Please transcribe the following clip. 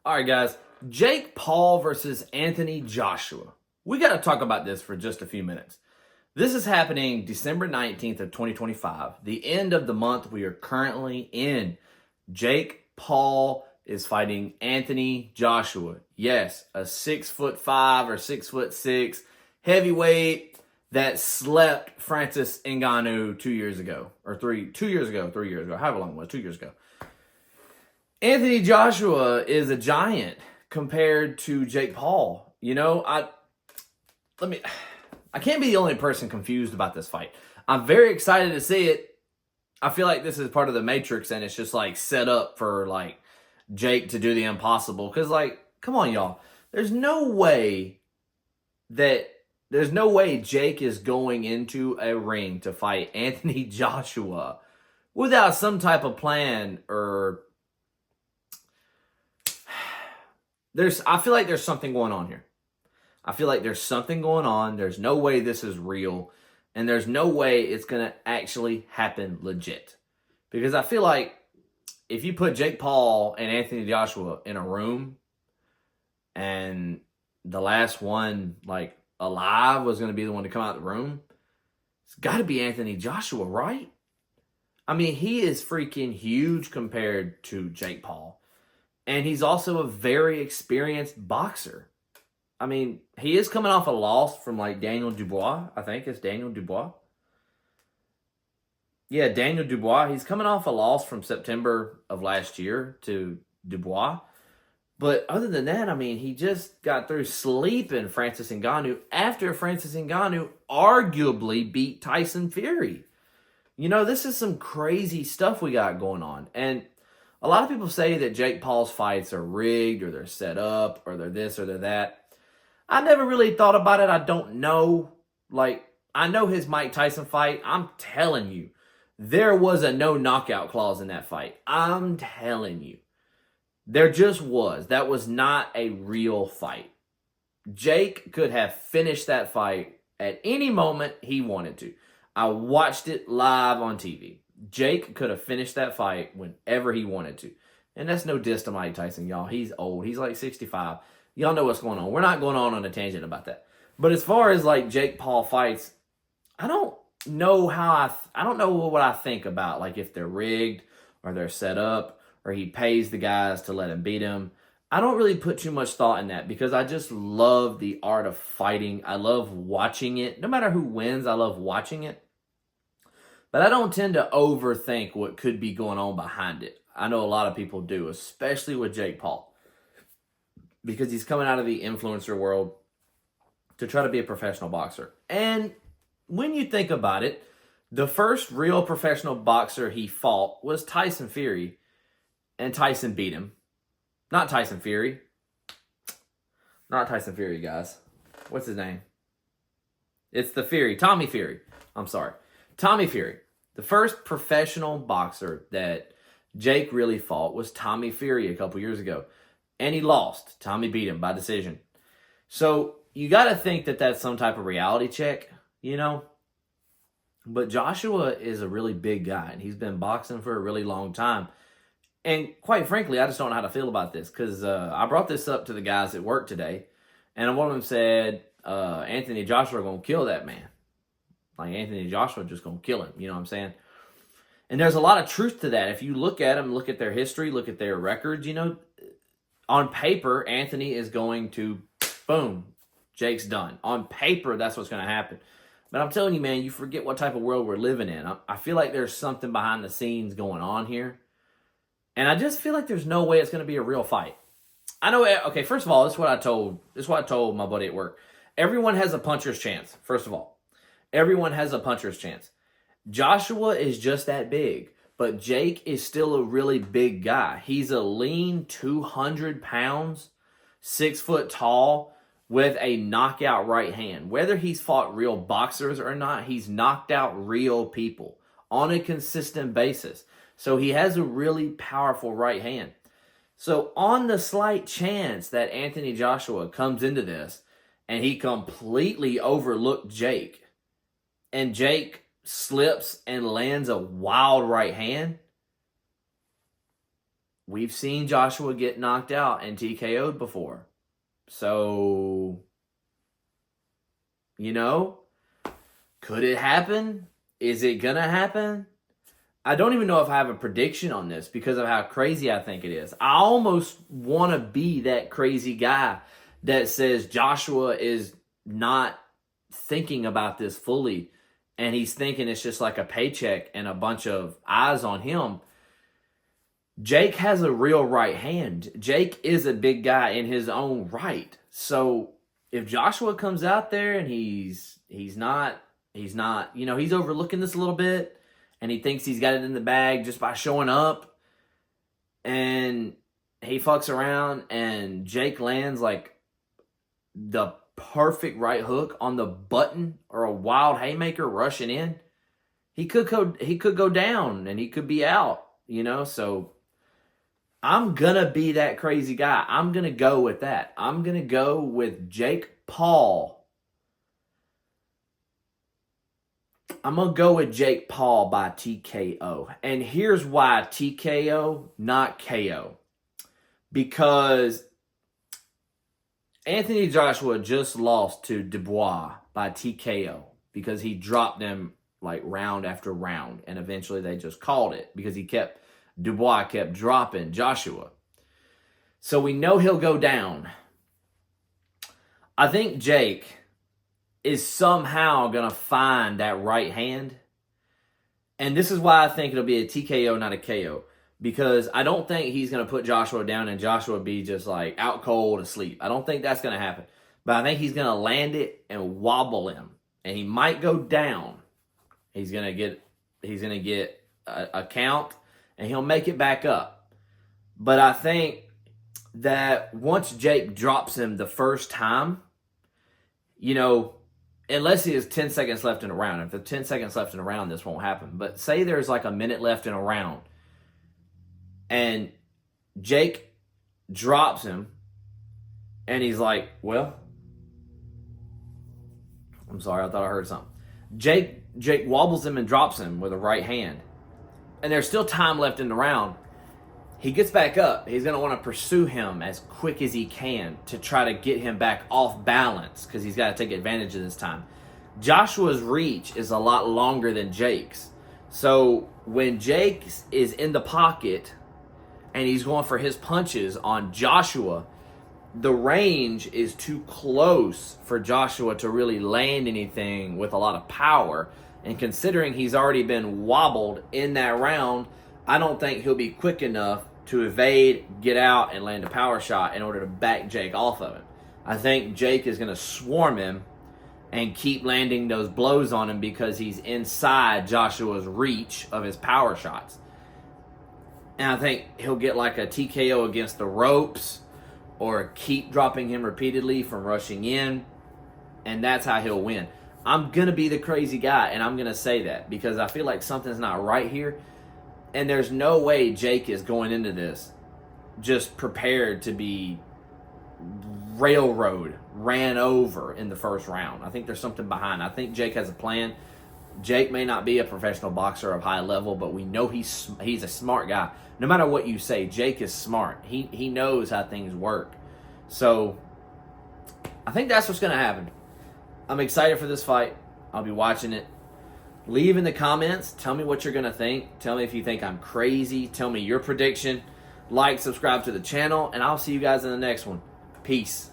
All right, guys. Jake Paul versus Anthony Joshua. We got to talk about this for just a few minutes. This is happening December 19th of 2025, the end of the month we are currently in. Jake Paul is fighting Anthony Joshua. Yes, a 6'5" or 6'6" heavyweight that slept Francis Ngannou 2 years ago, or 3 years ago, however long it was, 2 years ago. Anthony Joshua is a giant compared to Jake Paul. You know, I can't be the only person confused about this fight. I'm very excited to see it. I feel like this is part of the Matrix and it's just like set up for like Jake to do the impossible. Cause like, come on, y'all. There's no way Jake is going into a ring to fight Anthony Joshua without some type of plan or I feel like there's something going on here. I feel like there's something going on. There's no way this is real. And there's no way it's going to actually happen legit. Because I feel like if you put Jake Paul and Anthony Joshua in a room and the last one like alive was going to be the one to come out of the room, it's got to be Anthony Joshua, right? I mean, he is freaking huge compared to Jake Paul. And he's also a very experienced boxer. I mean, he is coming off a loss from like Daniel Dubois. I think it's Daniel Dubois. Yeah, Daniel Dubois. He's coming off a loss from September of last year to Dubois. But other than that, I mean, he just got through sleeping Francis Ngannou after Francis Ngannou arguably beat Tyson Fury. You know, this is some crazy stuff we got going on. And a lot of people say that Jake Paul's fights are rigged or they're set up or they're this or they're that. I never really thought about it. I don't know. Like, I know his Mike Tyson fight. I'm telling you, there was a no knockout clause in that fight. I'm telling you. There just was. That was not a real fight. Jake could have finished that fight at any moment he wanted to. I watched it live on TV. Jake could have finished that fight whenever he wanted to. And that's no diss to Mike Tyson, y'all. He's old. He's like 65. Y'all know what's going on. We're not going on a tangent about that. But as far as like Jake Paul fights, I don't know I don't know what I think about like if they're rigged or they're set up or he pays the guys to let him beat him. I don't really put too much thought in that because I just love the art of fighting. I love watching it. No matter who wins, I love watching it. But I don't tend to overthink what could be going on behind it. I know a lot of people do, especially with Jake Paul. Because he's coming out of the influencer world to try to be a professional boxer. And when you think about it, the first real professional boxer he fought was Tyson Fury. And Tyson beat him. Not Tyson Fury. Not Tyson Fury, guys. What's his name? It's the Fury. Tommy Fury. I'm sorry. Tommy Fury. The first professional boxer that Jake really fought was Tommy Fury a couple years ago. And he lost. Tommy beat him by decision. So you got to think that that's some type of reality check, you know. But Joshua is a really big guy. And he's been boxing for a really long time. And quite frankly, I just don't know how to feel about this. Because I brought this up to the guys at work today. And one of them said, Anthony Joshua going to kill that man. Like Anthony Joshua just going to kill him. You know what I'm saying? And there's a lot of truth to that. If you look at them, look at their history, look at their records, you know. On paper, Anthony is going to, boom, Jake's done. On paper, that's what's going to happen. But I'm telling you, man, you forget what type of world we're living in. I feel like there's something behind the scenes going on here. And I just feel like there's no way it's going to be a real fight. I know, okay, first of all, this is what I told my buddy at work. Everyone has a puncher's chance, first of all. Everyone has a puncher's chance. Joshua is just that big. But Jake is still a really big guy. He's a lean 200 pounds, 6 foot tall, with a knockout right hand. Whether he's fought real boxers or not, he's knocked out real people on a consistent basis. So he has a really powerful right hand. So on the slight chance that Anthony Joshua comes into this and he completely overlooked Jake, and Jake slips and lands a wild right hand, we've seen Joshua get knocked out and TKO'd before. So, could it happen? Is it going to happen? I don't even know if I have a prediction on this because of how crazy I think it is. I almost want to be that crazy guy that says Joshua is not thinking about this fully and he's thinking it's just like a paycheck and a bunch of eyes on him. Jake has a real right hand. Jake is a big guy in his own right. So if Joshua comes out there and he's not, he's overlooking this a little bit and he thinks he's got it in the bag just by showing up and he fucks around and Jake lands like the perfect right hook on the button or a wild haymaker rushing in, he could go down and he could be out, so I'm going to be that crazy guy. I'm going to go with that. I'm going to go with Jake Paul. I'm going to go with Jake Paul by TKO. And here's why TKO, not KO. Because Anthony Joshua just lost to Dubois by TKO because he dropped them like round after round. And eventually they just called it because Dubois kept dropping Joshua. So we know he'll go down. I think Jake is somehow going to find that right hand. And this is why I think it'll be a TKO, not a KO. Because I don't think he's going to put Joshua down and Joshua be just like out cold asleep. I don't think that's going to happen. But I think he's going to land it and wobble him. And he might go down. He's going to get a count. And he'll make it back up. But I think that once Jake drops him the first time, unless he has 10 seconds left in a round. If there's 10 seconds left in a round, this won't happen. But say there's like a minute left in a round. And Jake drops him. And he's like, well, I'm sorry, I thought I heard something. Jake wobbles him and drops him with a right hand. And there's still time left in the round. He gets back up. He's going to want to pursue him as quick as he can to try to get him back off balance because he's got to take advantage of this time. Joshua's reach is a lot longer than Jake's. So when Jake is in the pocket and he's going for his punches on Joshua, the range is too close for Joshua to really land anything with a lot of power. And considering he's already been wobbled in that round, I don't think he'll be quick enough to evade, get out, and land a power shot in order to back Jake off of him. I think Jake is going to swarm him and keep landing those blows on him because he's inside Joshua's reach of his power shots. And I think he'll get like a TKO against the ropes or keep dropping him repeatedly from rushing in, and that's how he'll win. I'm going to be the crazy guy, and I'm going to say that because I feel like something's not right here. And there's no way Jake is going into this just prepared to be ran over in the first round. I think there's something behind. I think Jake has a plan. Jake may not be a professional boxer of high level, but we know he's a smart guy. No matter what you say, Jake is smart. He knows how things work. So I think that's what's going to happen. I'm excited for this fight. I'll be watching it. Leave in the comments. Tell me what you're going to think. Tell me if you think I'm crazy. Tell me your prediction. Like, subscribe to the channel, and I'll see you guys in the next one. Peace.